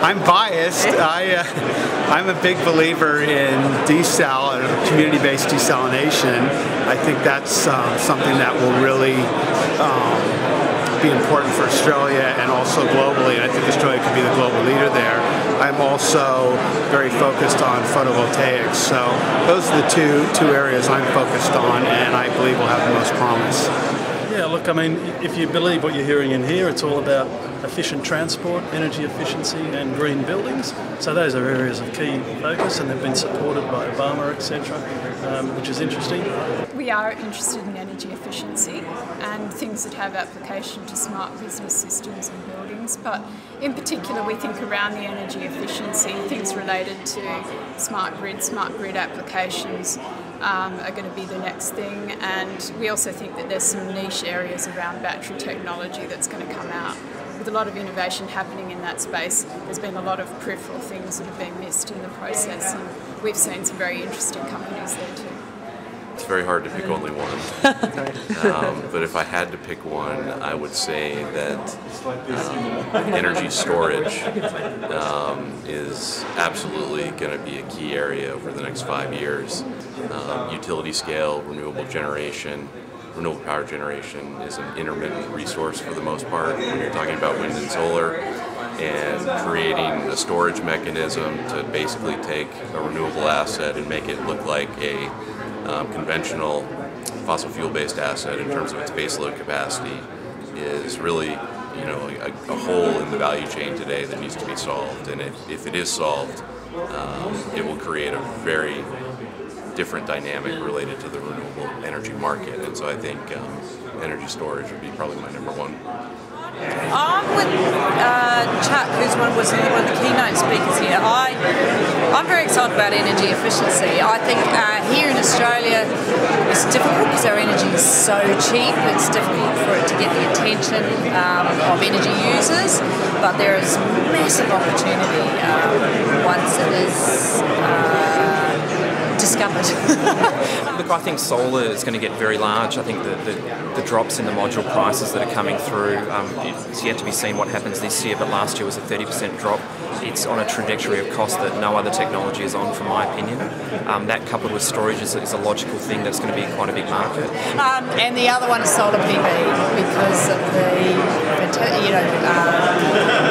I'm biased. I'm a big believer in desal, community-based desalination. I think that's something that will really be important for Australia and also globally, and I think Australia could be the global leader there. I'm also very focused on photovoltaics, so those are the two areas I'm focused on, and I believe will have the most promise. Yeah, look, I mean, if you believe what you're hearing in here, it's all about efficient transport, energy efficiency and green buildings. So those are areas of key focus, and they've been supported by Obama, etc., which is interesting. We are interested in energy efficiency and things that have application to smart business systems and buildings, but in particular we think around the energy efficiency, things related to smart grid applications are going to be the next thing, and we also think that there's some niche areas around battery technology that's going to come out. With a lot of innovation happening in that space, there's been a lot of peripheral things that have been missed in the process, and we've seen some very interesting companies there too. It's very hard to pick only one, but if I had to pick one, I would say that energy storage is absolutely going to be a key area over the next 5 years. Utility scale, renewable power generation is an intermittent resource for the most part when you're talking about wind and solar, and creating a storage mechanism to basically take a renewable asset and make it look like a conventional fossil fuel-based asset in terms of its baseload capacity is really, you know, a hole in the value chain today that needs to be solved. And if it is solved, it will create a very different dynamic related to the renewable energy market. And so I think energy storage would be probably my number one. I'm with Chuck, who's one of the keynote speakers here. I'm very excited about energy efficiency. I think here in Australia it's difficult because our energy is so cheap. It's difficult for it to get the attention of energy users, but there is massive opportunity once it is discovered. Look, I think solar is going to get very large. I think the drops in the module prices that are coming through, it's yet to be seen what happens this year, but last year was a 30% drop. It's on a trajectory of cost that no other technology is on, from my opinion. That coupled with storage is a logical thing that's going to be quite a big market. And the other one is solar PV, because of the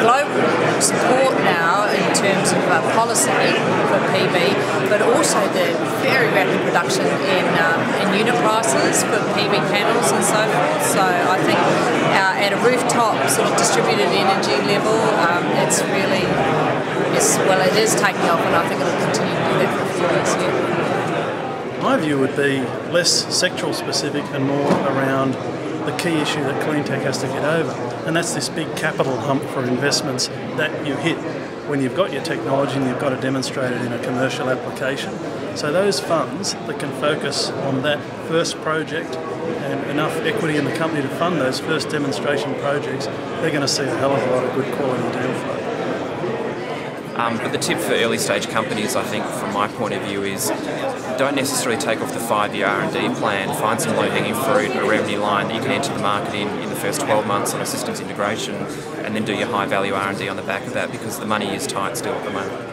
global support now in terms of policy for PV, but also the very rapid reduction in unit prices for PV panels and so forth. So I think at a rooftop sort of distributed energy level, it's really, it is taking off, and I think it'll continue to do that for a few years yet. My view would be less sectoral specific and more around the key issue that Cleantech has to get over, and that's this big capital hump for investments that you hit when you've got your technology and you've got to demonstrate it in a commercial application. So those funds that can focus on that first project and enough equity in the company to fund those first demonstration projects, they're going to see a hell of a lot of good quality deal flow. But the tip for early stage companies, I think, from my point of view, is don't necessarily take off the 5-year R&D plan. Find some low-hanging fruit, a revenue line that you can enter the market in the first 12 months on a systems integration, and then do your high-value R&D on the back of that, because the money is tight still at the moment.